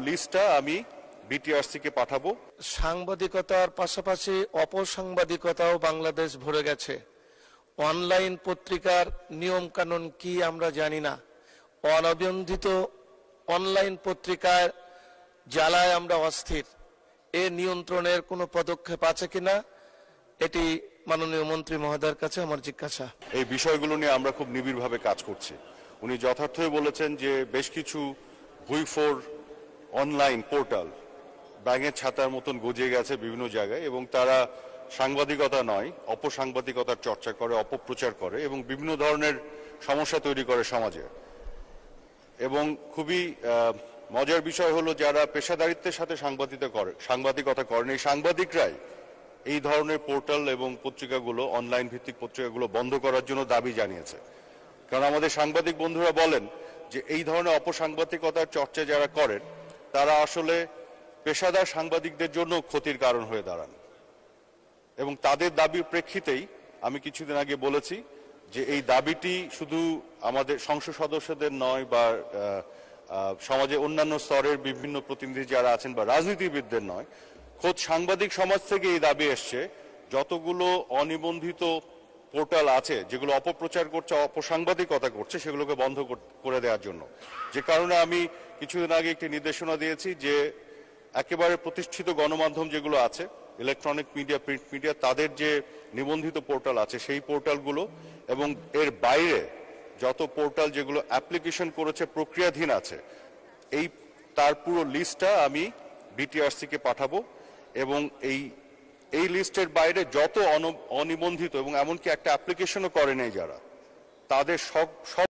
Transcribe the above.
লিস্টটা আমি বিটিআরসি কে পাঠাবো। সাংবাদিকতার পাশাপাশি অপসাংবাদিকতাও বাংলাদেশ ভরে গেছে। অনলাইন পত্রিকার নিয়ম কানুন কি আমরা জানি না। অনিবন্ধিত অনলাইন পত্রিকার জ্বালায় আমরা অস্থির। এ নিয়ন্ত্রণের কোনো পদক্ষেপ আছে কিনা, এটি মাননীয় মন্ত্রী মহোদয়ের কাছে আমার জিজ্ঞাসা। এই বিষয়গুলো নিয়ে আমরা খুব নিবিড়ভাবে কাজ করছি। উনি যথার্থই বলেছেন যে বেশ কিছু ভুইফোর অনলাইন পোর্টাল ব্যাঙের ছাতার মতন গজিয়ে গেছে বিভিন্ন জায়গায়, এবং তারা সাংবাদিকতা নয় অপসাংবাদিকতার চর্চা করে, অপপ্রচার করে এবং বিভিন্ন ধরনের সমস্যা তৈরি করে সমাজে। এবং খুবই মজার বিষয় হলো, যারা পেশাদারিত্বের সাথে সাংবাদিকতা করেন এই সাংবাদিকরাই এই ধরনের পোর্টাল এবং পত্রিকাগুলো, অনলাইন ভিত্তিক পত্রিকাগুলো বন্ধ করার জন্য দাবি জানিয়েছে। কারণ আমাদের সাংবাদিক বন্ধুরা বলেন যে এই ধরনের অপসাংবাদিকতার চর্চা যারা করেন তারা আসলে পেশাদার সাংবাদিকদের জন্য ক্ষতির কারণ হয়ে দাঁড়ান। এবং তাদের দাবির প্রেক্ষিতেই আমি কিছুদিন আগে বলেছি যে এই দাবিটি শুধু আমাদের সংসদ সদস্যদের নয় বা সমাজে অন্যান্য স্তরের বিভিন্ন প্রতিনিধি যারা আছেন বা রাজনীতিবিদদের নয়, খোদ সাংবাদিক সমাজ থেকে এই দাবি এসছে যতগুলো অনিবন্ধিত পোর্টাল আছে যেগুলো অপপ্রচার করছে, অপসাংবাদিকতা করছে, সেগুলোকে বন্ধ করে দেওয়ার জন্য। যে কারণে আমি কিছুদিন আগে একটি নির্দেশনা দিয়েছি যে একেবারে প্রতিষ্ঠিত গণমাধ্যম যেগুলো আছে, ইলেকট্রনিক মিডিয়া, প্রিন্ট মিডিয়া, তাদের যে নিবন্ধিত পোর্টাল আছে সেই পোর্টালগুলো এবং এর বাইরে যত পোর্টাল যেগুলো অ্যাপ্লিকেশন করেছে, প্রক্রিয়াধীন আছে, তার পুরো লিস্টটা আমি বিটিআরসি কে পাঠাবো। এবং এই লিস্টের বাইরে যত অনিবন্ধিত এবং এমনকি একটা অ্যাপ্লিকেশনও করে নেই যারা, তাদের সব